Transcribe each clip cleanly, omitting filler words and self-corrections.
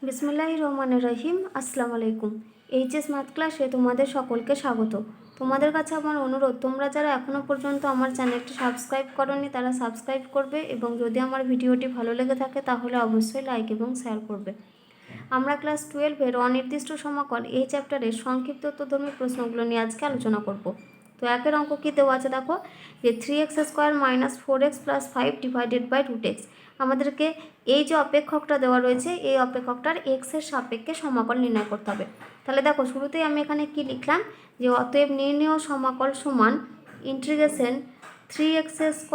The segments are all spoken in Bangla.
বিসমিল্লাহির রহমানির রহিম। আসসালামু আলাইকুম। এইচএস ম্যাথ ক্লাসে তোমাদের সকলকে স্বাগত। তোমাদের কাছে আমার অনুরোধ, তোমরা যারা এখনও পর্যন্ত আমার চ্যানেলটি সাবস্ক্রাইব করোনি তারা সাবস্ক্রাইব করবে, এবং যদি আমার ভিডিওটি ভালো লেগে থাকে তাহলে অবশ্যই লাইক এবং শেয়ার করবে। আমরা ক্লাস 12-এর অনির্দিষ্ট সমাকল এই চ্যাপ্টারের সংক্ষিপ্ত উত্তরধর্মী প্রশ্নগুলো নিয়ে আজকে আলোচনা করব। তো একের অঙ্ক কী দেওয়া আছে দেখো, যে 3x² - 4x + 5 / √x। আমাদেরকে এই যে অপেক্ষকটা দেওয়া রয়েছে এই অপেক্ষকটার এক্সের সাপেক্ষে সমাকল নির্ণয় করতে হবে। তাহলে দেখো, শুরুতেই আমি এখানে কি লিখলাম, যে অতএব নির্ণেয় সমাকল সমান ইন্টিগ্রেশন 3x² -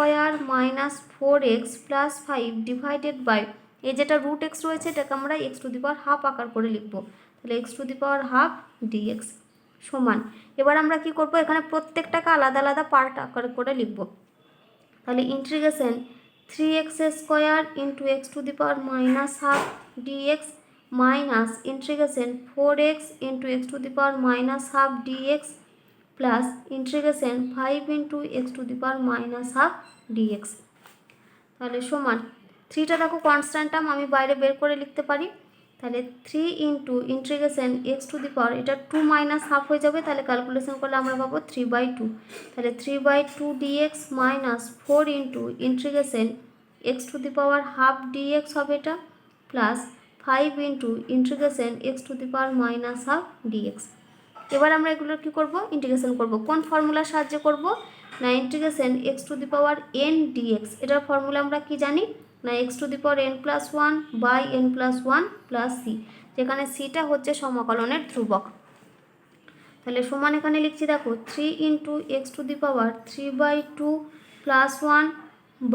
4x + 5 এই যেটা √x রয়েছে এটাকে আমরা x⁻½ আকার করে লিখব। তাহলে x⁻½ dx সমান, এবার আমরা কি করব, এখানে প্রত্যেকটাকে আলাদা আলাদা পার্ট আকার করে লিখব। তাহলে integration 3x² × x⁻½ dx minus integration 4x × x⁻½ dx plus integration 5 × x⁻½ dx। তাহলে সমান, 3টা দেখো কনস্ট্যান্ট টার্ম, আমি বাইরে বের করে লিখতে পারি। তাহলে 3 × ইন্টিগ্রেশন x এটা 2 - ½ হয়ে যাবে, তাহলে ক্যালকুলেশন করলে আমরা পাবো 3/2। তাহলে 3/2 dx minus 4 × integration x⁻½ dx হবে এটা, প্লাস 5 × ইন্টিগ্রেশন x⁻½ dx। এবার আমরা এগুলো কি করব, ইন্টিগ্রেশন করব। কোন ফর্মুলার সাহায্যে করব না, ইন্টিগ্রেশন x⁻n dx। এটার ফর্মুলা আমরা কি জানি না, x⁻n+1/n+1 + c, যেখানে cটা হচ্ছে সমাকলনের ধ্রুবক। তাহলে সমান এখানে লিখছি দেখো, 3 × x⁻³ +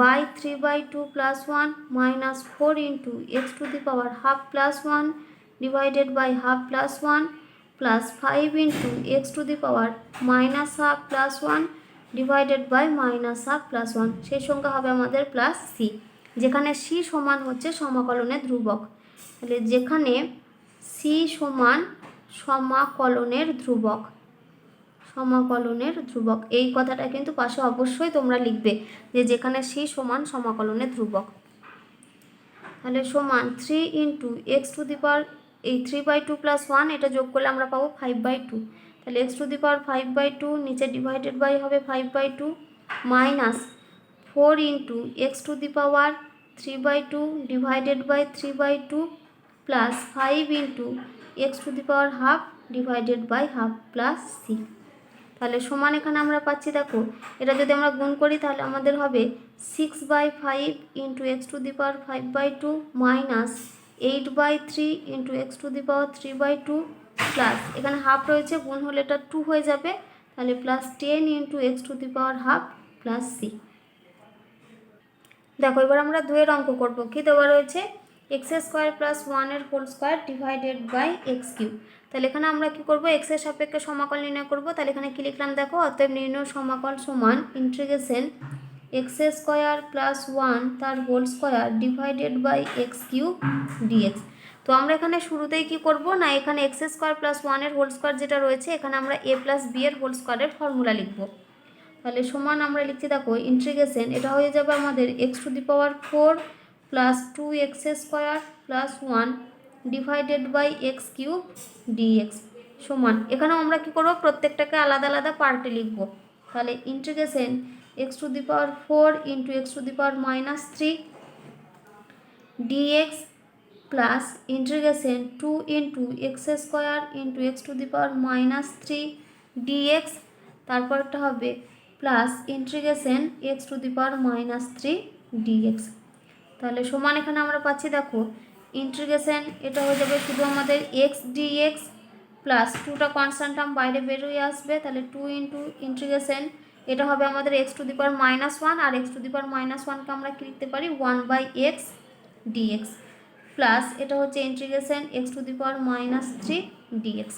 1/3/2 + 1 minus 4 × x⁻½ + 1 /½ + 1 plus 5 × x⁻−½ + 1 /−½ + 1, সেই সংখ্যা হবে আমাদের প্লাস সি, যেখানে সি সমান হচ্ছে সমাকলনের ধ্রুবক। তাহলে যেখানে সি সমান সমাকলনের ধ্রুবক, এই কথাটা কিন্তু পাশে অবশ্যই তোমরা লিখবে, যে যেখানে সি সমান সমাকলনের ধ্রুবক। তাহলে সমান 3 × এই 3/2 + 1 এটা যোগ করলে আমরা পাবো 5/2। তাহলে x⁵² নিচে ডিভাইডেড বাই হবে 5/2 minus 4 × x⁵³ divided by 3/2 plus 5 × x⁻½ divided by ½ plus C. তাহলে সমান এখানে আমরা পাচ্ছি দেখো, এটা যদি আমরা গুণ করি তাহলে আমাদের হবে 6/5 × x⁵² মাইনাস 8/3 × x⁵³ প্লাস এখানে হাফ রয়েছে, গুণ হলে এটা 2 হয়ে যাবে, তাহলে প্লাস 10 × x⁻½ প্লাস সি। দেখো এবার আমরা 2-এর অঙ্ক করব। কি দেওয়া রয়েছে, x² + 1² ডিভাইডেড বাই x³। তাহলে এখানে আমরা কি করব, x এর সাপেক্ষে সমাকল নির্ণয় করব। তাহলে এখানে কি লিখলাম দেখো, অতএব নির্ণয় সমাকল সমান integration x² + 1² divided by x³ dx। তো আমরা এখানে শুরুতেই কি করব না, এখানে x² + 1² যেটা রয়েছে এখানে আমরা a + b এর হোল স্কোয়ারের ফর্মুলা লিখব। তাহলে সমান আমরা লিখছি দেখো, ইন্টিগ্রেশন এটা হয়ে যাবে আমাদের x⁴ plus 2x² plus 1 divided by x³ dx সমান, এখানেও আমরা কি করব, প্রত্যেকটাকে আলাদা আলাদা পার্টে লিখব। তাহলে integration x⁴ × x⁻³ dx plus integration 2 × x² × x⁻³ dx, তারপরটা হবে প্লাস ইন্টিগ্রেশন x⁻³ dx। তাহলে সমান এখানে আমরা পাচ্ছি দেখো, ইন্টিগ্রেশন এটা হয়ে যাবে শুধু আমাদের x dx প্লাস 2টা কনস্ট্যান্ট টার্ম বাইরে বের হয়ে আসবে। তাহলে 2 × ইন্টিগ্রেশন এটা হবে আমাদের x⁻−1, আর x⁻−1কে আমরা কি লিখতে পারি 1/x dx প্লাস এটা হচ্ছে ইন্টিগ্রেশন x⁻³ dx।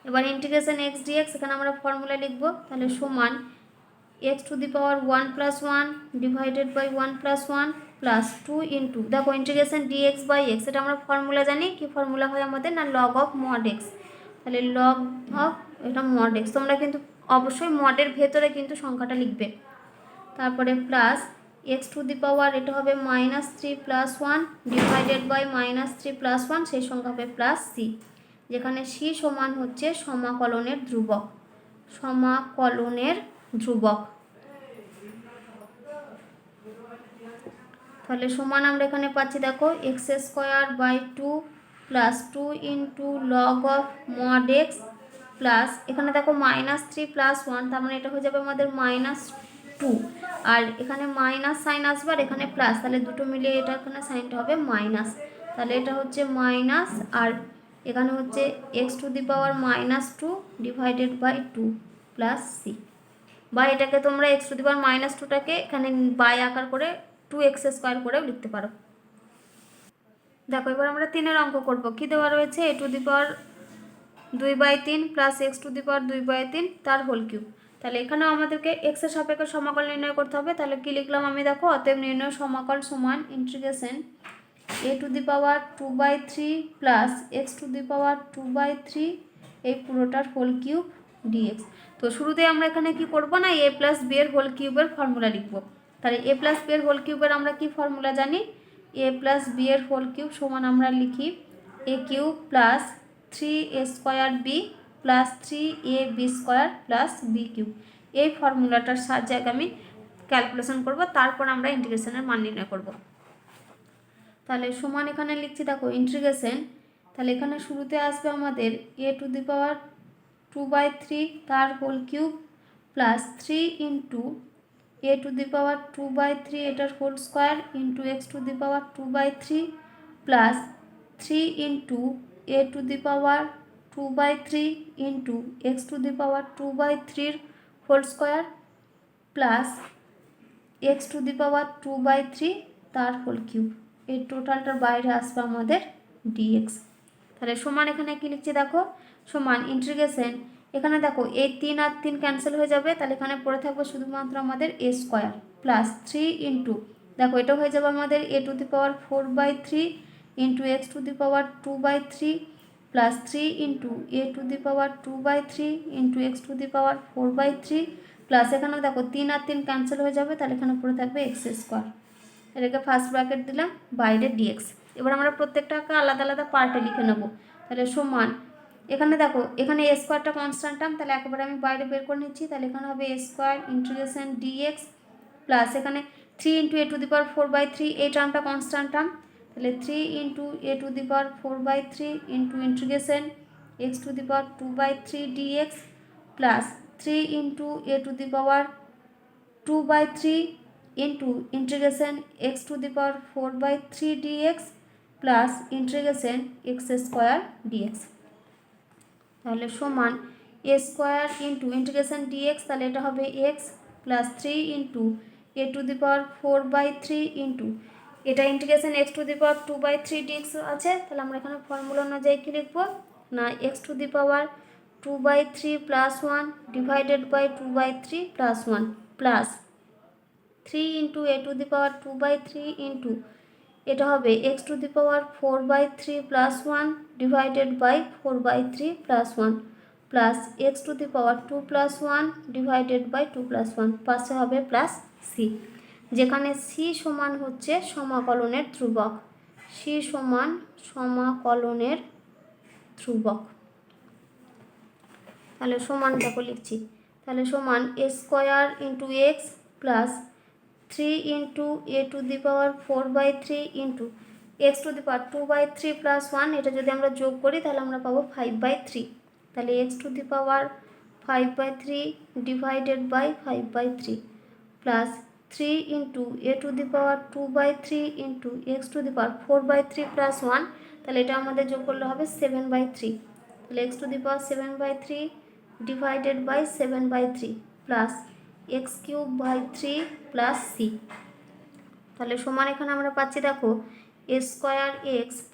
এবার ইন্টিগ্রেশন x dx এখানে আমরা ফর্মুলা লিখব। তাহলে সমান x⁻1 + 1 ডিভাইডেড বাই 1 + 1 প্লাস 2 দেখো ইন্টিগ্রেশন dx বাই x, এটা আমরা ফর্মুলা জানি, কি ফর্মুলা হয় আমাদের না log of mod x। তাহলে log of এটা mod x, তোমরা কিন্তু অবশ্যই মডের ভেতরে কিন্তু সংখ্যাটা লিখবে। তারপরে প্লাস এক্স টু দি পাওয়ার এটা হবে -3 + 1 ডিভাইডেড বাই -3 + 1, সেই সঙ্গে হবে প্লাস সি, যেখানে সি সমান হচ্ছে সমাকলনের ধ্রুবক। সমাকলনের ধ্রুবক। তাহলে সমান আমরা এখানে পাচ্ছি, দেখো x²/2 plus 2 into log of mod x plus, এখানে দেখো -3 + 1, তার মানে এটা হয়ে যাবে আমাদের -2, আর এখানে মাইনাস সাইন আসবে আর এখানে প্লাস, তাহলে দুটো মিলিয়ে এটা এখানে সাইনটা হবে মাইনাস, তাহলে এটা হচ্ছে মাইনাস, আর এখানে হচ্ছে x⁻² divided by 2 plus C, বা এটাকে তোমরা x⁻²টাকে এখানে বাই আকার করে 2x² করেও লিখতে পারো। দেখো এবার আমরা 3-এর অঙ্ক করব। কি দেওয়া রয়েছে? a⁻2/3 প্লাস x⁻2/3 তার হোল কিউব। তাহলে এখানেও আমাদেরকে x এর সাপেক্ষে সমাকল নির্ণয় করতে হবে। তাহলে কি লিখলাম আমি? দেখো অতএব নির্ণয় সমাকল সমান ইন্টিগ্রেশন a⁻2/3 প্লাস x⁻2/3 এই পুরোটার হোল কিউব dx। তো শুরুতে আমরা এখানে কি করব না, a প্লাস b এর হোল কিউবের ফর্মুলা লিখব। তাহলে a প্লাস b এর হোল কিউবের আমরা কি ফর্মুলা জানি? a প্লাস b এর হোল কিউব সমান আমরা লিখি a cube plus 3a² b plus 3ab² plus b cube. এই ফর্মুলাটার সাহায্যে আমি ক্যালকুলেশন করব, তারপর আমরা ইন্টিগ্রেশনের মান নির্ণয় করব। তাহলে সমান এখানে লিখছি, দেখো ইন্টিগ্রেশন, তাহলে এখানে শুরুতে আসবে আমাদের a⁻2/3 তার whole cube plus 3 into a⁻2/3 এটার whole square into x⁻2/3 plus 3 into a⁻2/3 into x⁻2/3 whole square plus x⁻2/3 তার হোল কিউব। এই টোটালটার বাইরে আসবে আমাদের dx। তাহলে সমান এখানে কি লিখছি? দেখো সমান ইন্টিগ্রেশন, এখানে দেখো এই 3 আর 3 ক্যান্সেল হয়ে যাবে, তাহলে এখানে পড়ে থাকবে শুধুমাত্র আমাদের a² প্লাস 3 ইন্টু, দেখো এটা হয়ে যাবে আমাদের a⁴/3 into x⁻2/3 plus 3 into a⁴/3 into x⁴/3 plus, এখানেও দেখো 3 আর 3 ক্যান্সেল হয়ে যাবে, তাহলে এখানে পড়ে থাকবে x²। এটাকে ফার্স্ট ব্র্যাকেট দিলাম, বাইরে dx। এবার আমরা প্রত্যেকটাকে আলাদা আলাদা পার্টে লিখে নেব। তাহলে সমান, এখানে দেখো এখানে a² কনস্ট্যান্ট টার্ম, তাহলে একেবারে আমি বাইরে বের করে নিচ্ছি, তাহলে এখানে হবে a² ইন্টিগ্রেশন dx প্লাস এখানে 3 ইন্টু a⁴/3 এই টার্মটা কনস্ট্যান্ট টার্ম, তাহলে 3 into a⁴/3 into integration x⁻2/3 dx plus 3 into a⁻2/3 into integration x⁴/3 dx plus integration x² dx। তাহলে সমান a² ইন্টু ইন্টিগ্রেশন dx, তাহলে এটা হবে x plus 3 into a⁴/3 into এটা ইন্টিগ্রেশন x⁻2/3 dx আছে, তাহলে আমরা এখানে ফর্মুলা অনুযায়ী কী লিখব না, x⁻2/3 plus 1 divided by 2/3 plus 1 plus 3 into a⁻2/3 into এটা হবে x⁴/3 plus 1 divided by 4/3 plus 1 plus x⁻2 plus 1 divided by 2 plus 1, পাশে হবে প্লাস সি, যেখানে সি সমান হচ্ছে সমাকলনের ধ্রুবক। সি সমান সমাকলনের ধ্রুবক। তাহলে সমান দেখো লিখছি, তাহলে সমান a² into x plus 3 into a⁴/3 into x⁻2/3 plus 1, এটা যদি আমরা যোগ করি তাহলে আমরা পাবো 5/3, তাহলে x⁻5/3 divided by 5/3 plus 3 into a⁻2/3 into x⁴/3 plus 1, তাহলে এটা আমাদের যোগ করলে হবে 7/3, তাহলে x⁻7/3 divided by 7/3 plus x³/3 plus C. তাহলে সমান এখানে আমরা পাচ্ছি, দেখো a²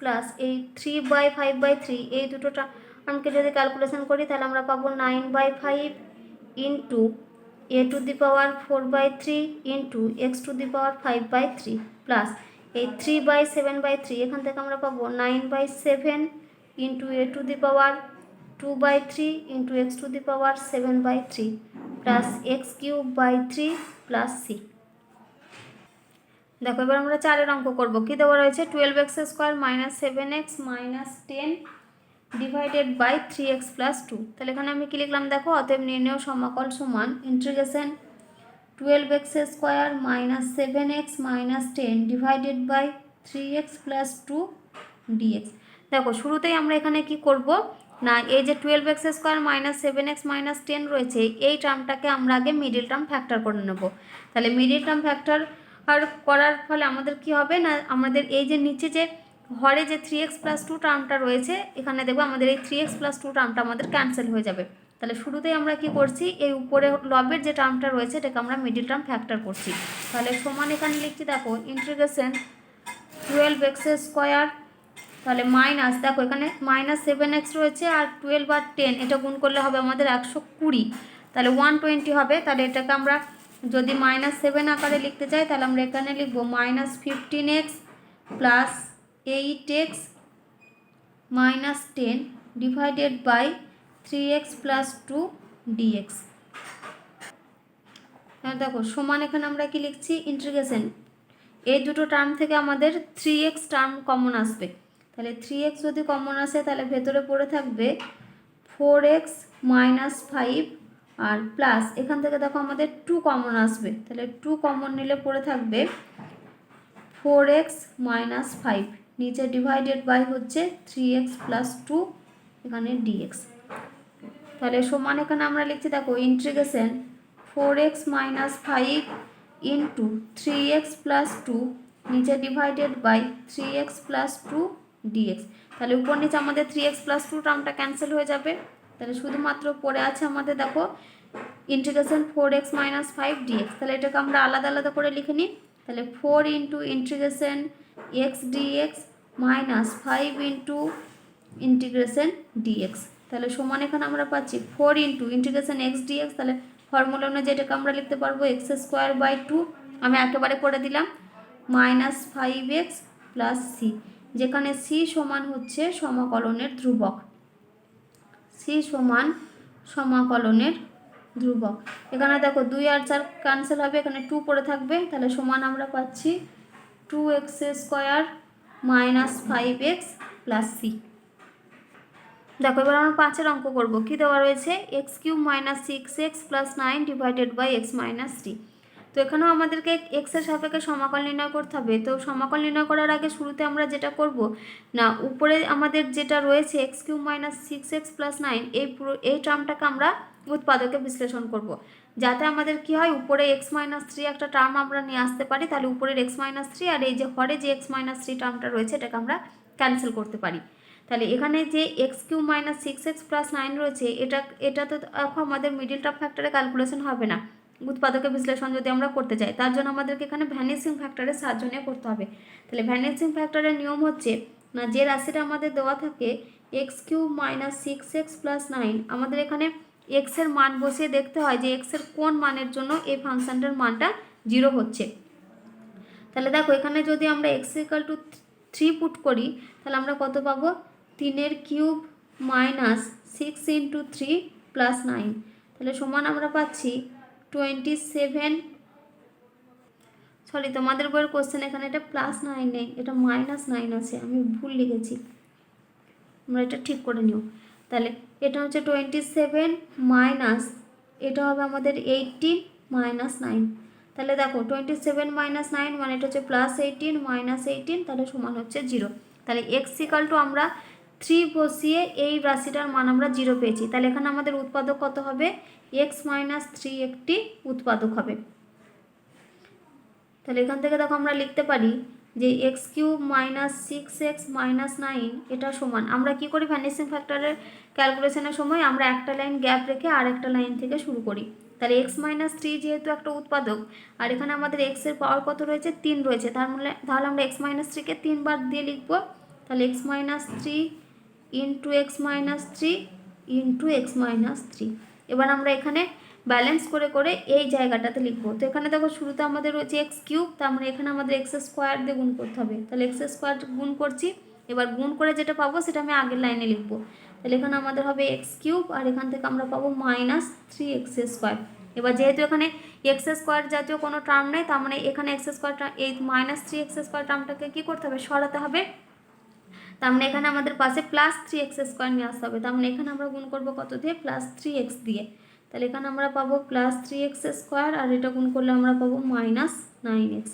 প্লাস এই 3/5/3 এই দুটো টার্মকে যদি ক্যালকুলেশন করি তাহলে আমরা পাবো 9/5 into a⁴/3 into x⁵/5/3 plus এই 3/7/3, এখান থেকে আমরা পাবো 9/7 into a⁴/2/3 into x⁵/7/3 plus x³/3 plus C. দেখো এবার আমরা 4 অঙ্ক করব। কি দেওয়া রয়েছে? 12x square minus 7x minus 10 divided by 3x plus 2। তাহলে এখানে আমি কি লিখলাম দেখো, অতএব নির্ণয় সমাকল সমান integration 12x square minus 7x minus 10 divided by 3x plus 2 dx। দেখো শুরুতেই আমরা এখানে কি করব না, এই যে 12x square minus 7x minus 10 রয়েছে এই টার্মটাকে আমরা আগে মিডিল টার্ম ফ্যাক্টর করে নেব। তাহলে মিডিল টার্ম ফ্যাক্টর আর করার ফলে আমাদের কি হবে না, আমাদের এই যে নিচে যে হরে যে 3x প্লাস 2 টার্মটা রয়েছে এখানে দেখবো আমাদের এই 3x প্লাস 2 টার্মটা আমাদের ক্যান্সেল হয়ে যাবে। তাহলে শুরুতেই আমরা কি করছি, এই উপরে লবের যে টার্মটা রয়েছে এটাকে আমরা মিডিল টার্ম ফ্যাক্টর করছি। তাহলে সমান এখানে লিখছি দেখো ইন্টিগ্রেশন 12x স্কোয়ার, তাহলে মাইনাস দেখো এখানে মাইনাস 7x রয়েছে আর 12 আর 10 এটা গুণ করলে হবে আমাদের 120, তাহলে 120 হবে। তাহলে এটাকে আমরা যদি মাইনাস 7 আকারে লিখতে চাই তাহলে আমরা এখানে লিখবো minus 15x plus 8x minus 10 divided by 3x plus 2 dx। দেখো সমান এখানে আমরা কি লিখছি ইন্টিগ্রেশন, এই দুটো টার্ম থেকে আমাদের 3x টার্ম কমন আসবে। তাহলে 3x যদি কমন আসে তাহলে ভেতরে পড়ে থাকবে 4x মাইনাস 5 আর প্লাস এখান থেকে দেখো আমাদের 2 কমন আসবে, তাহলে 2 কমন নিলে পড়ে থাকবে 4x মাইনাস 5, নিচে ডিভাইডেড বাই হচ্ছে 3x প্লাস 2 এখানে dx। তাহলে সমান এখানে আমরা লিখছি দেখো integration 4x minus 5 into 3x plus 2 নিচে divided by 3x plus 2 dx। তাহলে উপর নিচে আমাদের 3x প্লাস 2 টার্মটা ক্যান্সেল হয়ে যাবে। তাহলে শুধুমাত্র পড়ে আছে আমাদের দেখো ইন্টিগ্রেশন 4x মাইনাস 5 dx। তাহলে এটাকে আমরা আলাদা আলাদা করে লিখে নিই। তাহলে 4 into integration x dx minus 5 into integration dx। তাহলে সমান এখানে আমরা পাচ্ছি 4 ইন্টু ইন্টিগ্রেশন এক্স ডিএক্স, তাহলে ফর্মুলা অনুযায়ী এটাকে আমরা লিখতে পারবো এক্স স্কোয়ার বাই 2, আমি একেবারে করে দিলাম মাইনাস 5x প্লাস সি, যেখানে সি সমান হচ্ছে সমাকলনের ধ্রুবক, সি সমান সমাকলনের ধ্রুবক। এখানে দেখো 2 আর 4 ক্যান্সেল হবে, এখানে 2 পড়ে থাকবে, তাহলে সমান আমরা পাচ্ছি 2x square minus 5x plus C. দেখো এবার আমরা 5 অঙ্ক করব। কি দেওয়া রয়েছে? X cube minus 6x plus 9 divided by x minus 3। তো এখানেও আমাদেরকে এক্সের সাপেক্ষে সমাকল নির্ণয় করতে হবে। তো সমাকল নির্ণয় করার আগে শুরুতে আমরা যেটা করব না, উপরে আমাদের যেটা রয়েছে x cube minus 6x plus 9 এই টার্মটাকে আমরা উৎপাদকে বিশ্লেষণ করব, যাতে আমাদের কি হয় উপরে এক্স মাইনাস 3 একটা টার্ম আমরা নিয়ে আসতে পারি। তাহলে উপরের এক্স মাইনাস 3 আর এই যে হরে যে এক্স মাইনাস 3 টার্মটা রয়েছে এটাকে আমরা ক্যান্সেল করতে পারি। তাহলে এখানে যে x Q minus 6x plus 9 রয়েছে এটা তো আমাদের মিডিল টার্ম ফ্যাক্টরে ক্যালকুলেশন হবে না, উৎপাদকের বিশ্লেষণ যদি আমরা করতে চাই তার জন্য আমাদেরকে এখানে ভ্যানিসিং ফ্যাক্টরের সাহায্য নিয়ে করতে হবে। তাহলে ভ্যানিসিং ফ্যাক্টরের নিয়ম হচ্ছে না, যে রাশিটা আমাদের দেওয়া থাকে x Q minus 6x plus 9, আমাদের এখানে এক্সের মান বসিয়ে দেখতে হয় যে এক্সের কোন মানের জন্য এই ফাংশনটার মানটা 0 হচ্ছে। তাহলে দেখো এখানে যদি আমরা এক্স ইকাল টু 3 পুট করি তাহলে আমরা কত পাবো, 3 কিউব মাইনাস 6 ইন্টু 3 প্লাস 9, তাহলে সমান আমরা পাচ্ছি 27। সরি, তোমাদের বইয়ের কোশ্চেন এখানে এটা প্লাস 9 নেই, এটা মাইনাস 9 আছে, আমি ভুল লিখেছি, আমরা এটা ঠিক করে নিও। তাহলে এটা হচ্ছে 27 মাইনাস এটা হবে আমাদের 18 মাইনাস 9। তাহলে দেখো 27 মাইনাস 9 মানে এটা হচ্ছে প্লাস 18 মাইনাস 18, তাহলে সমান হচ্ছে 0। তাহলে এক্স ইকাল টু আমরা 3 বসিয়ে এই রাশিটার মান আমরা 0 পেয়েছি। তাহলে এখানে আমাদের উৎপাদক কত হবে, এক্স মাইনাস 3 একটি উৎপাদক হবে। তাহলে এখান থেকে দেখো আমরা লিখতে পারি যে x cube minus 6x minus 9 এটা সমান, আমরা কি করি ভ্যানিসিং ফ্যাক্টরের ক্যালকুলেশনের সময় আমরা একটা লাইন গ্যাপ রেখে আর একটা লাইন থেকে শুরু করি। তাহলে এক্স মাইনাস 3 যেহেতু একটা উৎপাদক আর এখানে আমাদের এক্সের পাওয়ার কত রয়েছে, 3 রয়েছে, তাহলে আমরা এক্স মাইনাস 3কে 3 বার দিয়ে লিখবো। তাহলে x minus 3 into x minus 3 into x minus 3। এবার আমরা এখানে ব্যালেন্স করে করে এই জায়গাটাতে লিখবো। তো এখানে দেখো শুরুতে আমাদের রয়েছে এক্স কিউব, তার মানে এখানে আমাদের এক্স স্কোয়ার দিয়ে গুণ করতে হবে। তাহলে এক্স স্কোয়ার গুণ করছি, এবার গুণ করে যেটা পাবো সেটা আমি আগের লাইনে লিখবো। তাহলে এখানে আমাদের হবে এক্স কিউব আর এখান থেকে আমরা পাবো মাইনাস 3x স্কোয়ার। এবার যেহেতু এখানে এক্স স্কোয়ার জাতীয় কোনো টার্ম নেই, তার মানে এখানে এক্স স্কোয়ার এই -3x² টার্মটাকে কী করতে হবে, সরাতে হবে। তার মানে এখানে আমাদের পাশে +3x² নিয়ে আসতে হবে। তার মানে এখানে আমরা গুণ করবো কত দিয়ে, +3x দিয়ে। তাহলে এখানে আমরা পাবো +3x², আর এটা গুণ করলে আমরা পাবো -9x।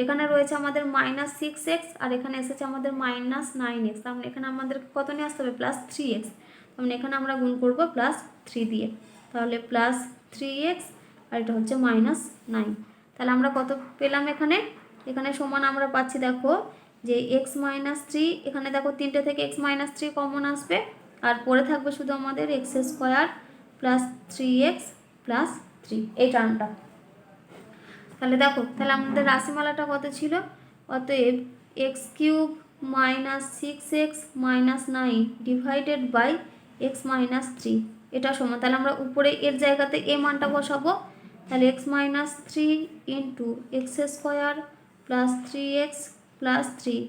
এখানে রয়েছে আমাদের -6x, আর এখানে এসেছে আমাদের -9x। তার মানে এখানে আমাদের কত নিয়ে আসতে হবে, +3x। তার মানে এখানে আমরা গুণ করবো +3 দিয়ে। তাহলে +3x, আর এটা হচ্ছে -9। তাহলে আমরা কত পেলাম এখানে, এখানে সমান আমরা পাচ্ছি দেখো যে x-3, এখানে দেখো 3টে থেকে x-3 কমন আসবে, আর পরে থাকবে শুধু আমাদের x² + 3x + 3 এই টার্মটা। তাহলে দেখো, তাহলে আমাদের রাশিমালাটা কত ছিল, অতএব x³ - 6x - 9 divided by x-3 এটা সমান, তাহলে আমরা উপরে এর জায়গাতে এ মানটা বসাবো। তাহলে x-3 into x² + 3x + 3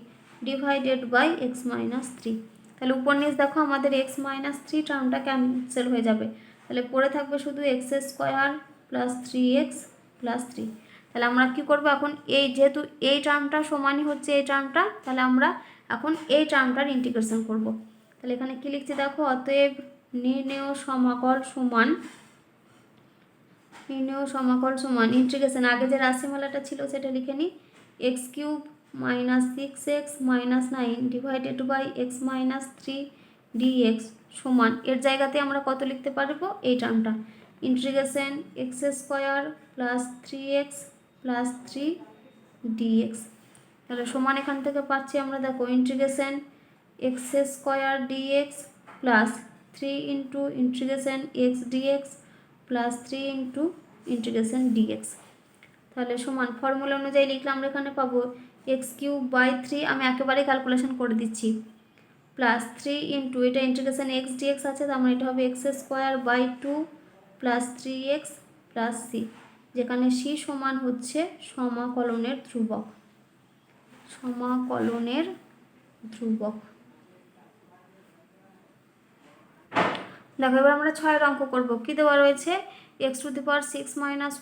divided by x-3। তাহলে উপর নিচ দেখো আমাদের x-3 টার্মটা ক্যান্সেল হয়ে যাবে। তাহলে পড়ে থাকবে শুধু x² + 3x + 3। তাহলে আমরা কি করব এখন, এই যেহেতু এই টার্মটা সমানই হচ্ছে এই টার্মটা, তাহলে আমরা এখন এই টার্মটার ইন্টিগ্রেশন করব। তাহলে এখানে কি লিখছি দেখো, অতএব নির্ণেয় সমাকল সমান ইন্টিগ্রেশন, আগে যে রাশিমালাটা ছিল সেটা লিখে নিই, x³ - 6x - 9 divided by x-3 dx সমান, এর জায়গাতে আমরা কত লিখতে পারবো, এই টার্মটা, ইন্টিগ্রেশন x² + 3x + 3 dx। তাহলে সমান এখান থেকে পাচ্ছি আমরা দেখো, integration x² dx plus 3 into integration x dx plus 3 into integration dx। তাহলে সমান ফর্মুলা অনুযায়ী লিখলে আমরা এখানে পাবো x³/3, আমি একেবারে ক্যালকুলেশন করে দিচ্ছি, প্লাস 3 ইন্টু এটা ইন্টিগ্রেশন x dx আছে, তার মানে এটা হবে x²/2 plus 3x plus c, যেখানে c সমান হচ্ছে সমাকলনের ধ্রুবক। দেখো এবার আমরা 6 অঙ্ক করব। কি দেওয়া রয়েছে, x⁶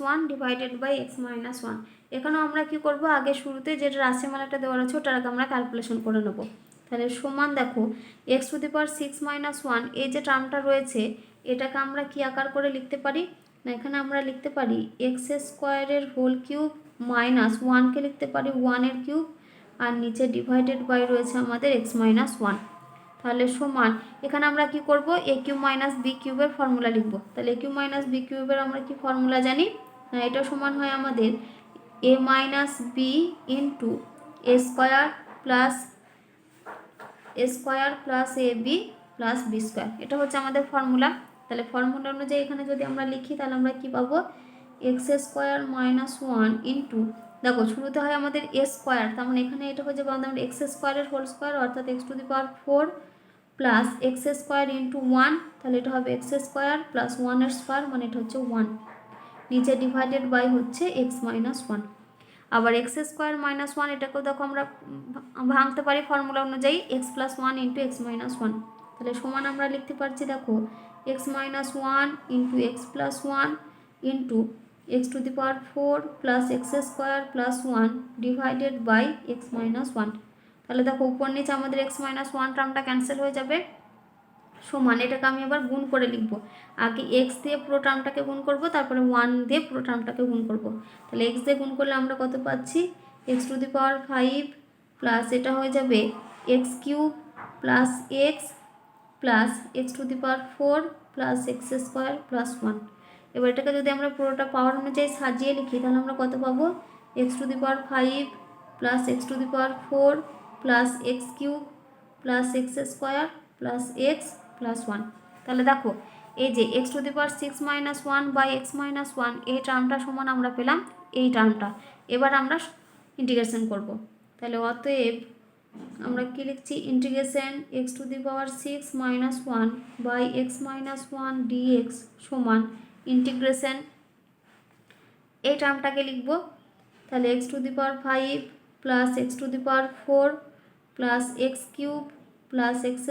- 1 ডিভাইডেড বাই x-1। এখানেও আমরা কি করব, আগে শুরুতে যেটা রাশিমালাটা দেওয়া রয়েছে ওটার আগে আমরা ক্যালকুলেশন করে নেব। তাহলে সমান দেখো x⁶ - 1 এই যে টার্মটা রয়েছে এটাকে আমরা কি আকার করে লিখতে পারি না, এখানে আমরা লিখতে পারি x² হোল কিউব মাইনাস 1কে লিখতে পারি 1 কিউব, আর নিচে ডিভাইডেড বাই রয়েছে আমাদের x-1। তাহলে সমান এখানে আমরা কি করব, a³ - b³ ফর্মুলা লিখব। তাহলে a³ - b³ আমরা কি ফর্মুলা জানি না, এটা সমান হয় আমাদের a - b into a² plus ab plus b², এটা হচ্ছে আমাদের ফর্মুলা। তাহলে ফর্মুলা অনুযায়ী এখানে যদি আমরা লিখি তাহলে আমরা কি পাবো, x² - 1 ইন্টু, দেখো শুরুতে হয় আমাদের a², তার মানে এখানে এটা হচ্ছে আমাদের x² হোল স্কোয়ার অর্থাৎ x⁴ প্লাস x² ইন্টু 1, তাহলে এটা হবে x² প্লাস 1² মানে এটা হচ্ছে 1, নিচে ডিভাইডেড বাই হচ্ছে x-1। আবার x² - 1 এটাকেও দেখো আমরা ভাঙতে পারি ফর্মুলা অনুযায়ী x + 1 ইন্টু x-1। তাহলে সমান আমরা লিখতে পারছি দেখো x-1 into x + 1 into x⁴ plus x² plus 1 divided by x-1। তাহলে দেখো উপর নিচে আমাদের x-1 টার্মটা ক্যান্সেল হয়ে যাবে, সমান এটাকে আমি আবার গুণ করে লিখব। আগে x দিয়ে পুরো টার্মটাকে গুণ করব, তারপরে 1 দিয়ে পুরো টার্মটাকে গুণ করব। তাহলে x দিয়ে গুণ করলে আমরা কত পাচ্ছি, x⁵ প্লাস এটা হয়ে যাবে x³ plus x plus x⁴ plus x² plus 1। এবার এটাকে যদি আমরা পুরোটা পাওয়ার অনুযায়ী সাজিয়ে লিখি তাহলে আমরা কত পাবো, x⁵ plus x⁴ plus x³ plus x² plus x plus 1। তাহলে দেখো এই যে x⁶ - 1 বাই x-1 এই টার্মটা সমান আমরা পেলাম এই টার্মটা। এবার আমরা ইন্টিগ্রেশন করব। তাহলে অতএব আমরা কি লিখছি, integration x⁶ - 1 by x-1 dx সমান ইন্টিগ্রেশন এই টার্মটাকে লিখব। তাহলে x⁵ plus x⁴ plus x³ plus x²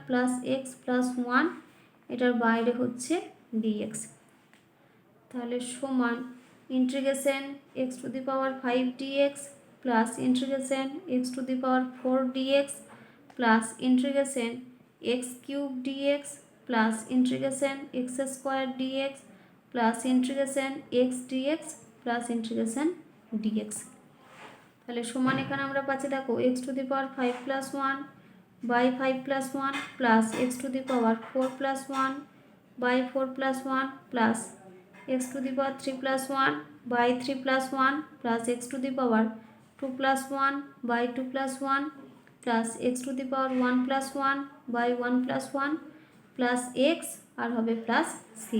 plus x plus 1 এটার বাইরে হচ্ছে dx। তাহলে সমান integration x to the power 5 dx plus integration x to the power 4 dx plus integration x cube dx plus integration x square dx plus integration x dx plus integration dx. তাহলে সমান এখানে আমরা পাচ্ছি দেখো x to the power 5 plus 1 by 5 plus 1 plus x to the power 4 plus 1 by 4 plus 1 plus x to the power 3 plus 1 by 3 plus 1 plus x to the power 2 plus 1 by 2 plus 1 plus x to the power 1 plus 1 by 1 plus 1 plus x আর হবে প্লাস সি,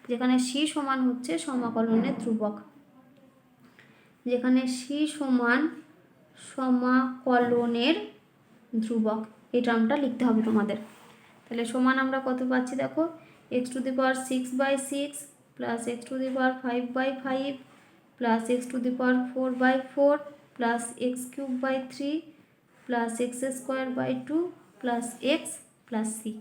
যেখানে সি সমান হচ্ছে সমাকলনের ধ্রুবক, যেখানে সি সমান সমাকলনের ধ্রুবক, এই টার্মটা লিখতে হবে তোমাদের। তাহলে সমান আমরা কত পাচ্ছি দেখো x to the power 6 by 6 plus x to the power 5 by 5 plus x to the power 4 by 4 plus x cube by 3 plus x square by 2 plus x plus C.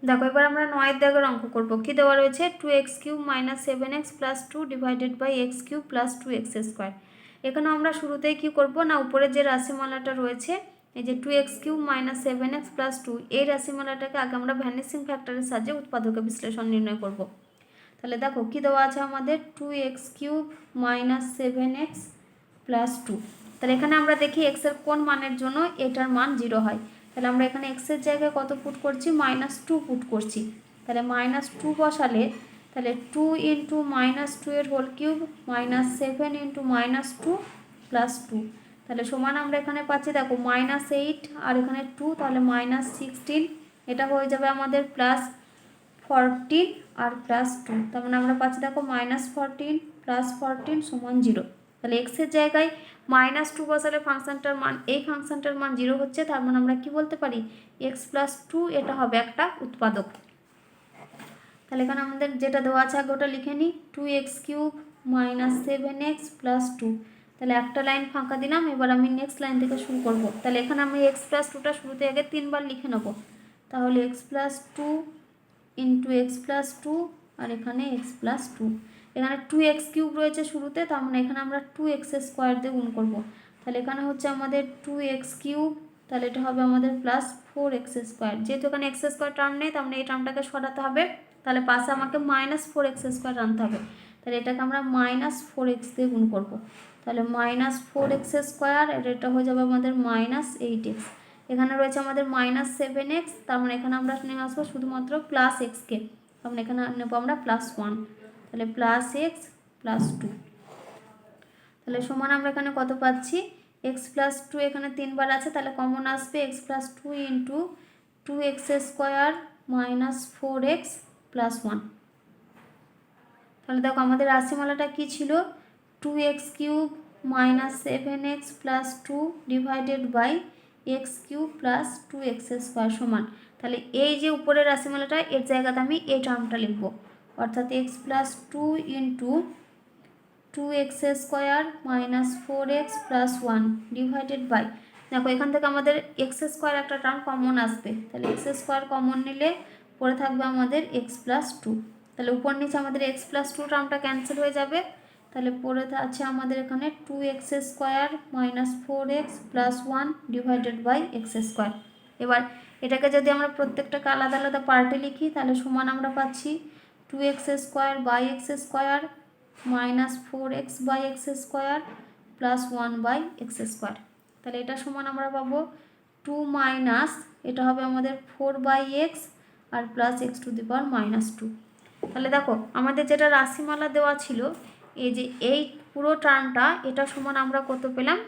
দেখো এবার আমরা 9 দাগের অঙ্ক করব। কি দেওয়া রয়েছে 2x cube minus 7x plus 2 divided by x cube plus 2x square. এখানে আমরা শুরুতেই কি করব না, উপরে যে রাশিমালাটা রয়েছে এই যে 2x cube minus 7x plus 2, এই রাশিমালাটাকে আগে আমরা ভ্যানিসিং ফ্যাক্টরের সাহায্যে উৎপাদকের বিশ্লেষণ নির্ণয় করব। তাহলে দেখো কি দেওয়া আছে আমাদের 2x cube minus 7x plus 2। তাহলে এখানে আমরা দেখি x এর কোন মানের জন্য এটার মান 0 হয়। তাহলে আমরা এখানে x এর জায়গায় কত পুট করছি -2 পুট করছি। তাহলে -2 বসালে তাহলে 2 ইন্টু -2 এর হোল কিউব -7 ইন্টু -2 প্লাস 2, তাহলে সমান আমরা এখানে পাচ্ছি দেখো -8 আর এখানে 2, তাহলে -16, এটা হয়ে যাবে আমাদের +14 আর +2, তার মানে আমরা পাচ্ছি দেখো -14 +14 সমান 0। তাহলে x এর জায়গায় -2 বসালে ফাংশনটার মান, এই ফাংশনটার মান 0 হচ্ছে, তার মানে আমরা কি বলতে পারি x প্লাস 2 এটা হবে একটা উৎপাদক। তাহলে এখানে আমাদের যেটা দেওয়া আছে আগে ওটা লিখে নিই 2x cube minus 7x plus 2। তাহলে একটা লাইন ফাঁকা দিলাম, এবার আমি নেক্সট লাইন থেকে শুরু করব। তাহলে এখানে আমি x প্লাস 2টা শুরুতে আগে 3বার লিখে নেব। তাহলে x plus 2 into x plus 2 আর এখানে x প্লাস 2, এখানে 2x কিউব রয়েছে শুরুতে, তার মানে এখানে আমরা 2x স্কোয়ার দিয়ে গুণ করব। তাহলে এখানে হচ্ছে আমাদের 2x কিউব, তাহলে এটা হবে আমাদের প্লাস 4x স্কোয়ার। যেহেতু এখানে x স্কোয়ার টার্ম নেই, তার মানে এই টার্মটাকে সরাতে হবে, তাহলে পাশে আমাকে -4x স্কোয়ার আনতে হবে। তাহলে এটাকে আমরা -4x দিয়ে গুণ করব। তাহলে -4x স্কোয়ার, এটা হয়ে যাবে আমাদের -8x। এখানে রয়েছে আমাদের -7x, তার মানে এখানে আমরা নিয়ে আসবো শুধুমাত্র প্লাস এক্সকে, তার মানে এখানে নেবো আমরা +1, তাহলে প্লাস এক্স প্লাস 2। তাহলে সমান আমরা এখানে কত পাচ্ছি x প্লাস 2, এখানে 3বার আছে, তাহলে কমন আসবে x plus 2 into 2x square minus 4x plus 1। তাহলে দেখো আমাদের রাশিমালাটা কি ছিল 2x cube minus 7x plus 2 divided by x cube plus 2x square সমান, তাহলে এই যে উপরের রাশিমালাটা এর জায়গাতে আমি এই টার্মটা লিখব, অর্থাৎ x plus 2 into 2x square minus 4x plus 1 divided by, দেখো এখান থেকে আমাদের x স্কোয়ার একটা টার্ম কমন আসবে, তাহলে x স্কোয়ার কমন নিলে পরে থাকবে আমাদের x প্লাস 2। তাহলে উপর নিচে আমাদের x প্লাস 2 টার্মটা ক্যান্সেল হয়ে যাবে, তাহলে পরে আছে আমাদের এখানে 2x square minus 4x plus 1 divided by x square. এবার এটাকে যদি আমরা প্রত্যেকটাকে আলাদা আলাদা পার্টে লিখি, তাহলে সমান আমরা পাচ্ছি 2x square by x square minus 4x by x square plus 1 by x square. তাহলে এটা সমান আমরা পাবো 2 মাইনাস, এটা হবে আমাদের 4 বাই এক্স আর plus x to the power -2। তাহলে দেখো আমাদের যেটা রাশিমালা দেওয়া ছিল এই যে এই পুরো টার্মটা, এটা সমান আমরা কত পেলাম,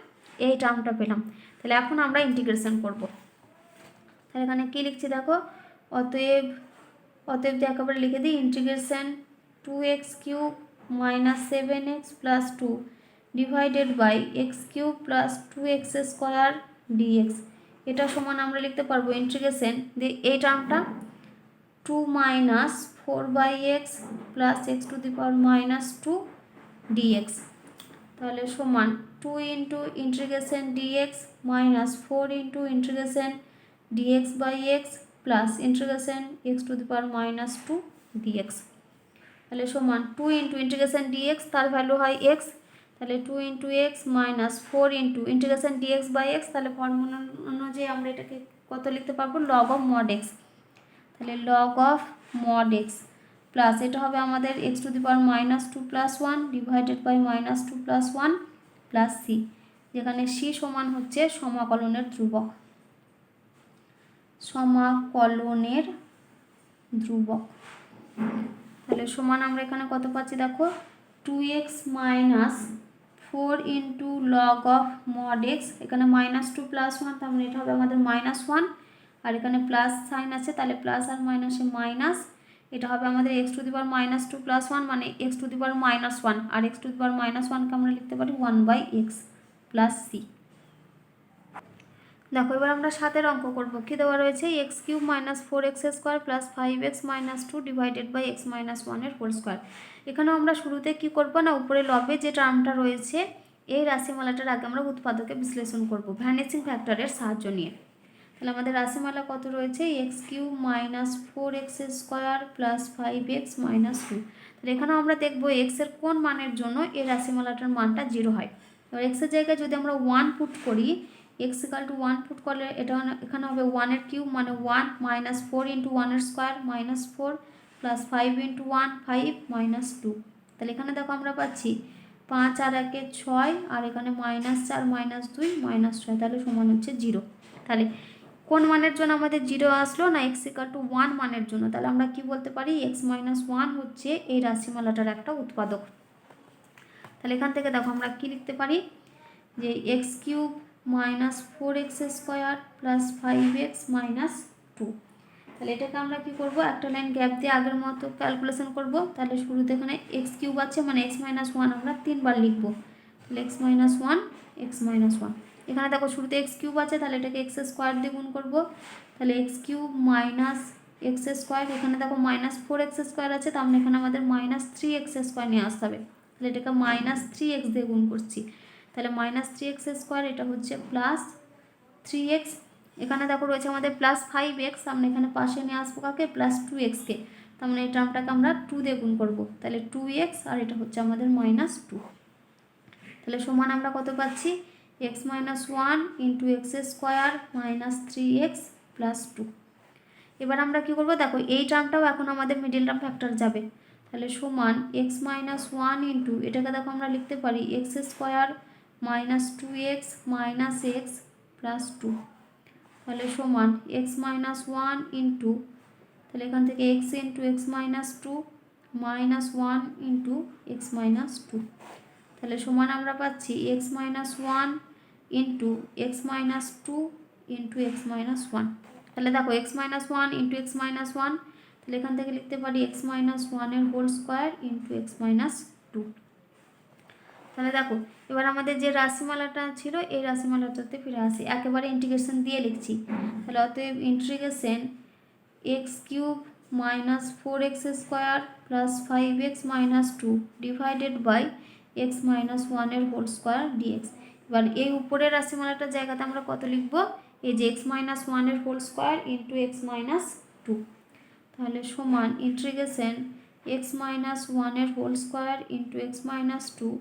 এই টার্মটা পেলাম। তাহলে এখন আমরা ইন্টিগ্রেশন করব। তাহলে এখানে কী লিখছি দেখো, অতএব দিয়ে একেবারে লিখে দিই integration 2x cube minus 7x plus 2 divided by x cube plus 2x square d x. এটা সমান আমরা লিখতে পারবো ইন্টিগ্রেশন দিয়ে এই টার্মটা 2 minus 4 by x plus x to the power -2 d x. তাহলে সমান 2 into integration d x minus 4 into integration d x by x plus integration x to the power -2 d x. তাহলে সমান 2 ইন্টু ইন্টিগ্রেশন ডিএক্স, তার ভ্যালু হয় এক্স, তাহলে 2 into x minus 4 into integration d x by x, তাহলে ফর্মুলা অনুযায়ী আমরা এটাকে কত লিখতে পারবো, লগ অফ মড এক্স। তাহলে log of mod x plus এটা হবে আমাদের x to the power minus 2 plus 1 divided by minus 2 plus 1 plus c, যেখানে সি সমান হচ্ছে সমাকলনের ধ্রুবক, সমাকলনের ধ্রুবক। তাহলে সমান আমরা এখানে কত পাচ্ছি দেখো, 2x minus 4 into log of mod x, এখানে মাইনাস 2 প্লাস 1, তার মানে এটা হবে আমাদের মাইনাস 1, আর এখানে প্লাস সাইন আছে, তাহলে প্লাস আর মাইনাসে মাইনাস, এটা হবে আমাদের x to the power minus 2 plus 1 মানে x to the power minus 1, আর x to the power minus 1কে আমরা লিখতে পারি 1 বাই এক্স প্লাস সি। দেখো এবার আমরা 7-এর অঙ্ক করবো। কী দেওয়া রয়েছে, x cube minus 4x square plus 5x minus 2 divided by x minus 1-এর হোল স্কোয়ার। এখানেও আমরা শুরুতে কি করব না, উপরে লবে যে টার্মটা রয়েছে এই রাশিমালাটার আগে আমরা উৎপাদকে বিশ্লেষণ করব ভ্যানিসিং ফ্যাক্টরের সাহায্য নিয়ে। তাহলে আমাদের রাশিমালা কত রয়েছে, x cube minus 4x square plus 5x minus 2। তাহলে এখানেও আমরা দেখবো এক্সের কোন মানের জন্য এই রাশিমালাটার মানটা 0 হয়। এবার এক্সের জায়গায় যদি আমরা 1 পুট করি, x ইকাল টু 1 পুট করলে এটা এখানে হবে 1-এর কিউব মানে 1 মাইনাস 4 ইন্টু 1-এর square minus 4 plus 5 into 1 5 minus 2। তাহলে এখানে দেখো আমরা পাচ্ছি 5 আর 1-এ 6, আর এখানে মাইনাস 4 মাইনাস 2 মাইনাস 6, তাহলে সমান হচ্ছে 0। তাহলে কোন মানের জন্য আমাদের 0 আসলো না, x ইকাল টু 1 মানের জন্য। তাহলে আমরা কি বলতে পারি, x মাইনাস 1 হচ্ছে এই রাশিমালাটার একটা উৎপাদক। তাহলে এখান থেকে দেখো আমরা কি লিখতে পারি, যে x cube minus 4x square plus 5x minus 2। তাহলে এটাকে আমরা কি করব, একটা লাইন গ্যাপ দিয়ে আগের মতো ক্যালকুলেশন করব। তাহলে শুরুতে এখানে এক্স কিউব আছে মানে x মাইনাস 1 আমরা 3বার লিখব। তাহলে x মাইনাস 1 x মাইনাস 1, এখানে দেখো শুরুতে এক্স কিউব আছে, তাহলে এটাকে এক্স স্কোয়ার দিয়ে গুণ করবো। তাহলে x cube minus x square, এখানে দেখো মাইনাস 4x স্কোয়ার আছে, তার মানে এখানে আমাদের মাইনাস 3x স্কোয়ার নিয়ে আসতে হবে। তাহলে এটাকে মাইনাস 3x দিয়ে গুণ করছি। তাহলে মাইনাস 3x স্কোয়ার, এটা হচ্ছে প্লাস 3x, এখানে দেখো রয়েছে আমাদের প্লাস 5x, আমরা এখানে পাশে নিয়ে আসবো কাকে, প্লাস 2xকে, তার মানে এই টার্মটাকে আমরা 2 দিয়ে গুণ করবো। তাহলে 2x, আর এটা হচ্ছে আমাদের মাইনাস 2। তাহলে সমান আমরা কত পাচ্ছি, x minus 1 into x square minus 3x plus 2। এবার আমরা কী করবো, দেখো এই টার্মটাও এখন আমাদের মিডিল টার্ম ফ্যাক্টর যাবে। তাহলে সমান x মাইনাস 1 ইন্টু, এটাকে দেখো আমরা লিখতে পারি x square minus 2x minus x plus 2। তাহলে সমান x মাইনাস 1 ইন্টু, তাহলে এখান থেকে x into x minus 2 minus 1 into x minus 2। তাহলে সমান আমরা পাচ্ছি x minus 1 into x minus 2 into x minus 1। তাহলে দেখো x minus 1 into x minus 1, তাহলে এখান থেকে লিখতে পারি x মাইনাস 1-এর whole square into x minus 2। তাহলে দেখো এবার আমাদের যে রাশিমালাটা ছিল এই রাশিমালাটাতে ফিরে আসি, একেবারে ইন্টিগ্রেশন দিয়ে লিখছি। তাহলে অতএব integration x cube minus 4x square plus 5x minus 2 divided by x minus 1-এর হোল স্কোয়ার ডিএক্স। এবার এই উপরের রাশিমালাটার জায়গাতে আমরা কত লিখব, এই যে এক্স মাইনাস 1-এর whole square into x minus 2। তাহলে সমান ইন্টিগ্রেশন এক্স মাইনাস 1-এর whole square into x minus 2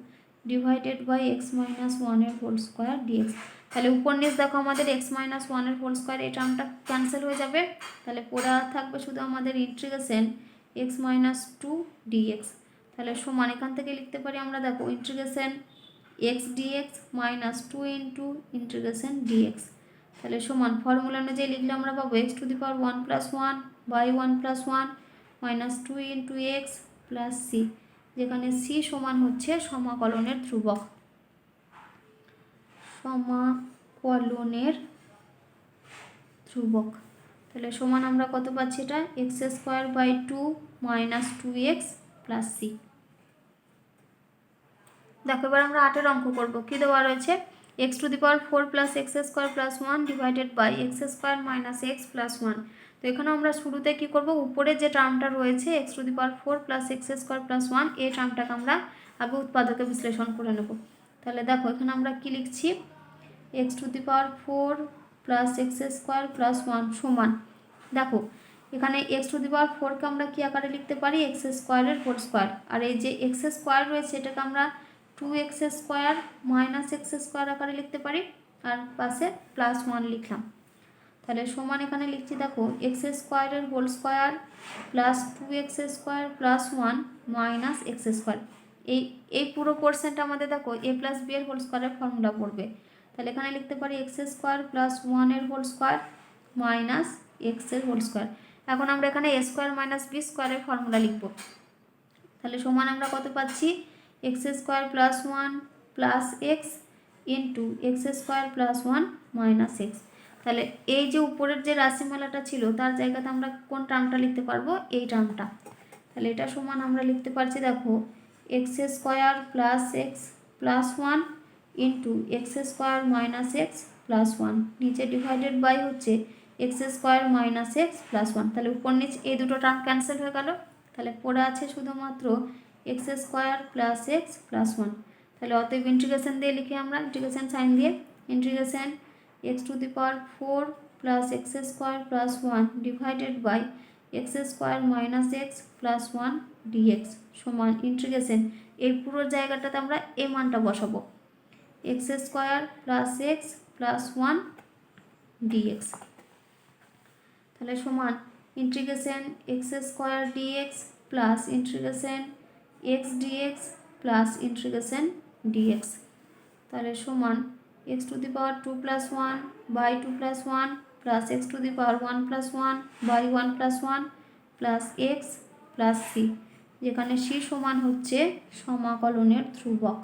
divided by x minus 1-এর হোল স্কোয়ার ডিএক্স। তাহলে উপর নিচ দেখো আমাদের এক্স মাইনাস 1-এর হোল স্কোয়ার এই টার্মটা ক্যান্সেল হয়ে যাবে। তাহলে পড়ে থাকবে শুধু আমাদের ইন্টিগ্রেশন এক্স মাইনাস 2 ডিএক্স। তাহলে সমান এখান থেকে লিখতে পারি আমরা, দেখো integration x dx minus 2 into integration dx. তাহলে সমান ফর্মুলা অনুযায়ী লিখলে আমরা পাবো x to the power 1 plus 1 by 1 plus 1 minus 2 into x plus c, যেখানে সি সমান হচ্ছে সমাকলনের ধ্রুবক, সমাকলনের ধ্রুবক। তাহলে সমান আমরা কত পাচ্ছি, এটা x square by 2 minus 2x plus C. দেখো এবার আমরা 8-এর অঙ্ক করবো। কী দেওয়া রয়েছে, x to the power 4 plus x square plus 1 divided by x square minus x plus 1। তো এখানে আমরা শুরুতে কী করবো, উপরে যে টার্মটা রয়েছে x to the power 4 plus x square plus 1 এই টার্মটাকে আমরা আগে উৎপাদকে বিশ্লেষণ করে নেব। তাহলে দেখো এখানে আমরা কি লিখছি, x to the power 4 plus x square plus 1 সমান, দেখো এখানে এক্স টু দি পাওয়ার ফোরকে আমরা কী আকারে লিখতে পারি, এক্স স্কোয়ারের হোল স্কোয়ার। আর এই যে এক্স স্কোয়ার রয়েছে এটাকে আমরা 2x square minus x square আকারে লিখতে পারি, আর পাশে +1 লিখলাম। তাহলে সমান এখানে লিখছি দেখো এক্স স্কোয়ারের whole square plus 2x square plus 1 minus x square. এই পুরো পোর্শনটা আমাদের দেখো a প্লাস বি এর হোল স্কোয়ারের ফর্মুলা পড়বে। তাহলে এখানে লিখতে পারি এক্স স্কোয়ার প্লাস 1 এর হোল স্কোয়ার মাইনাস এক্স এর হোল স্কোয়ার। এখন আমরা এখানে a স্কোয়ার মাইনাস বি স্কোয়ারের ফর্মুলা লিখব। তাহলে সমান আমরা কত পাচ্ছি, x square plus 1 plus x into x square plus 1 minus x. তাহলে এই যে উপরের যে রাশিমালাটা ছিল তার জায়গাতে আমরা কোন টার্মটা লিখতে পারবো, এই টার্মটা। তাহলে এটা সমান আমরা লিখতে পারছি দেখো x square plus x plus 1 into x square minus x plus 1, নিচে ডিভাইডেড বাই হচ্ছে x square minus x plus 1। তাহলে উপর নিচ এই দুটো টার্ম ক্যান্সেল হয়ে গেল। তাহলে পড়ে আছে শুধুমাত্র x square plus x plus 1। তাহলে অতএব ইন্টিগ্রেশন দিয়ে লিখি আমরা, ইন্টিগ্রেশন সাইন দিয়ে, integration x to the power 4 plus x square plus 1 divided by x square minus x plus 1 d x সমান ইন্টিগ্রেশন এই পুরো জায়গাটাতে আমরা এই মানটা বসাবো, x square plus x plus 1 d x. তাহলে সমান integration x square dx plus integration x dx plus integration dx. তাহলে সমান x to the power 2 plus 1 by 2 plus 1 plus x to the power 1 plus 1 by 1 plus 1 plus x plus c, যেখানে সি সমান হচ্ছে সমাকলনের ধ্রুবক,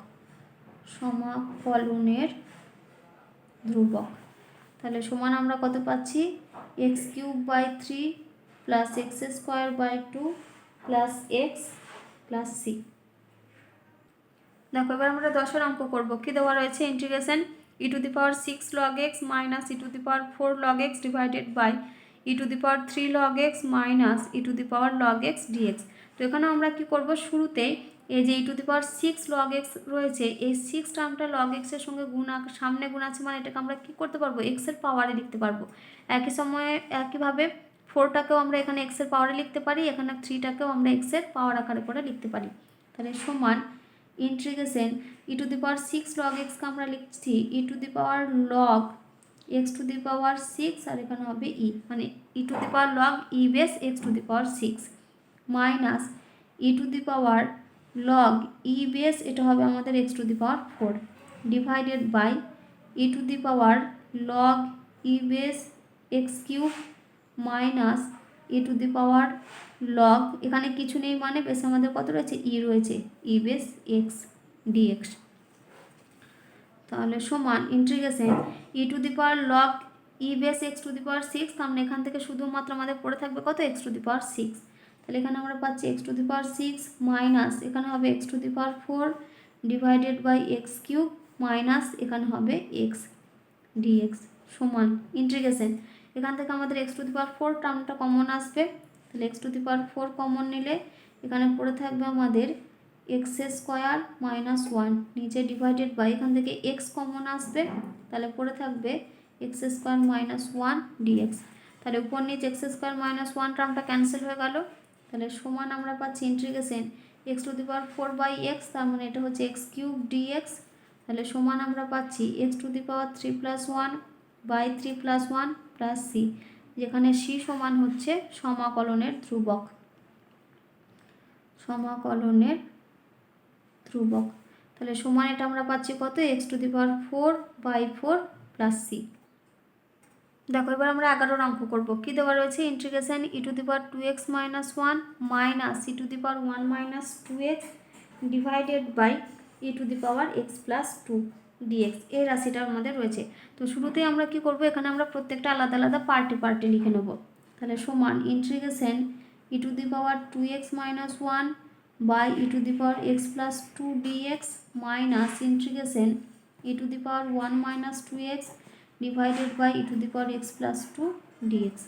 সমাকলনের ধ্রুবক। তাহলে সমান আমরা কত পাচ্ছি, x cube by 3 plus x square by 2 plus x plus C. দেখো এবার আমরা 10 অঙ্ক করবো। কী দেওয়া রয়েছে, integration e to the power 6 log x minus e to the power 4 log x divided by e to the power 3 log x minus e to the power log x d x. তো এখানে আমরা কি করব, শুরুতেই এই যে e to the power 6 log x রয়েছে এই 6 টার্মটা লগ এক্সের সঙ্গে সামনে গুণ আছে, মানে এটাকে আমরা কি করতে পারবো, এক্সের পাওয়ারে লিখতে পারবো। একই সময়ে একইভাবে 4টাকেও আমরা এখানে এক্সের পাওয়ারে লিখতে পারি, এখানে 3টাকেও আমরা এক্সের পাওয়ার আকারে করে লিখতে পারি। তাহলে সমান integration e to the power 6 log এক্সকে আমরা লিখছি e to the power log x to the power 6, আর এখানে হবে ই, মানে e to the power log e base x to the power 6 minus e to the power log e base, এটা হবে আমাদের x to the power 4 divided by e to the power log e base x cube minus e to the power log, এখানে কিছু নেই মানে বেশ আমাদের কত রয়েছে, ই রয়েছে, ই বেস এক্স ডিএক্স। তাহলে সমান integration e to the power log e base x to the power 6, তার মানে এখান থেকে শুধুমাত্র আমাদের পড়ে থাকবে কত, এক্স টু দি পাওয়ার 6। তাহলে এখানে আমরা পাচ্ছি x to the power 6 minus এখানে হবে x to the power 4 divided by x cube minus এখানে হবে এক্স ডিএক্স সমান ইন্টিগ্রেশন এখান থেকে আমাদের এক্স টু দি পাওয়ার 4 টার্মটা কমন আসবে। তাহলে x to the power 4 common নিলে এখানে পড়ে থাকবে আমাদের এক্স স্কোয়ার মাইনাস 1, নিচে ডিভাইডেড বাই এখান থেকে এক্স কমন আসবে, তাহলে পড়ে থাকবে এক্স স্কোয়ার মাইনাস 1 ডিএক্স। তাহলে উপর নিচে এক্স স্কোয়ার মাইনাস 1 টার্মটা ক্যান্সেল হয়ে গেল। তাহলে সমান আমরা পাচ্ছি integration x to the power 4 by x, তার মানে এটা হচ্ছে এক্স কিউব ডিএক্স। তাহলে সমান আমরা পাচ্ছি x to the power 3 plus 1 by 3 plus 1 plus c, যেখানে সি সমান হচ্ছে সমাকলনের ধ্রুবক, সমাকলনের ধ্রুবক। তাহলে সমান এটা আমরা পাচ্ছি কত, x to the power 4 by 4 plus C. দেখো এবার আমরা 11 অঙ্ক করবো। কী দেওয়া রয়েছে, integration e to the power 2x minus 1 minus e to the power 1 minus 2x divided by e to the power x plus 2 d x, এই রাশিটা আমাদের রয়েছে। তো শুরুতেই আমরা কি করব, এখানে আমরা প্রত্যেকটা আলাদা আলাদা পার্টে লিখে নেব। তাহলে সমান integration e to the power 2x minus 1 by e to the power x plus 2 d x minus integration e to the power 1 minus 2x divided by e to the power x plus 2 d x.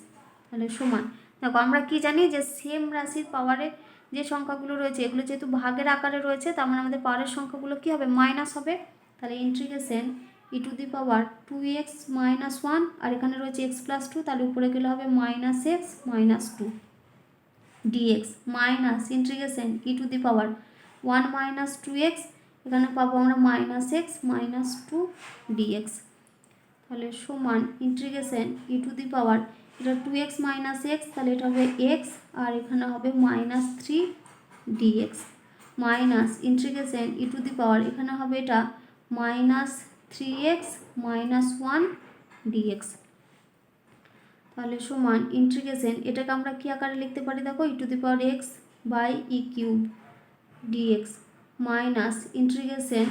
তাহলে সমান, দেখো আমরা কি জানি যে সেম রাশির পাওয়ারে যে সংখ্যাগুলো রয়েছে এগুলো যেহেতু ভাগের আকারে রয়েছে, তার মানে আমাদের পাওয়ারের সংখ্যাগুলো কী হবে, মাইনাস হবে। তাহলে integration e to the power 2x minus 1 আর এখানে রয়েছে x প্লাস 2, তাহলে উপরে গেলে হবে minus x minus 2 d x minus integration e to the power 1 minus 2x, এখানে পাবো আমরা মাইনাস এক্স মাইনাস 2 ডিএক্স, তাহলে সমান ইন্টিগ্রেশন ই টু দি পাওয়ার এটা 2x মাইনাস এক্স, তাহলে এটা হবে এক্স আর এখানে হবে minus 3 dx minus integration e to the power এখানে হবে এটা মাইনাস 3x মাইনাস 1 ডিএক্স, তাহলে সমান ইন্টিগ্রেশন এটাকে আমরা কী আকারে লিখতে পারি দেখো e to the power x by e cube dx minus integration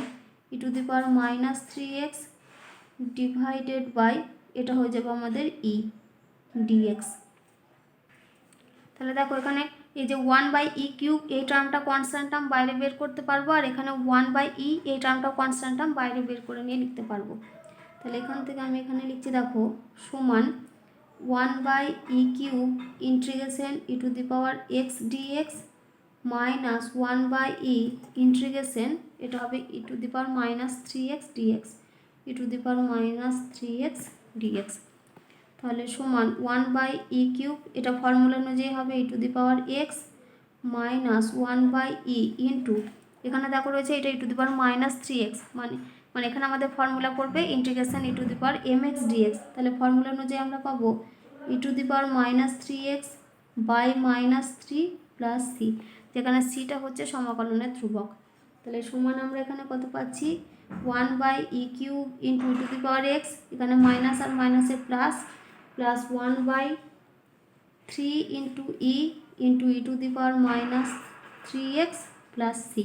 e to the power minus 3x divided by এটা হয়ে যাবে আমাদের ই ডিএক্স। তাহলে দেখো এখানে এই যে 1/e কিউব এই টার্মটা কনস্ট্যান্ট টার্ম বাইরে বের করতে পারবো, আর এখানে 1/e এই টার্মটা কনস্ট্যান্ট টার্ম বাইরে বের করে নিয়ে লিখতে পারবো। তাহলে এখান থেকে আমি এখানে লিখছি দেখো সমান 1/e cube integration e to the power x dx minus 1/e integration এটা হবে e to the power minus 3x dx e to the power minus 3x dx, তাহলে সমান 1/e কিউব এটা ফর্মুলা অনুযায়ী হবে e to the power x minus 1/e into এখানে দেখো রয়েছে এটা ই to the power minus 3x, মানে এখানে আমাদের ফর্মুলা পড়বে integration e to the power mx dx, তাহলে ফর্মুলা অনুযায়ী আমরা পাবো e to the power minus 3x by minus 3 plus c, যেখানে সিটা হচ্ছে সমাকলনের ধ্রুবক। তাহলে সমান আমরা এখানে কত পাচ্ছি 1/e cube into e to the power x, এখানে মাইনাস আর মাইনাসের plus plus 1/3 into e to the power minus 3x plus C.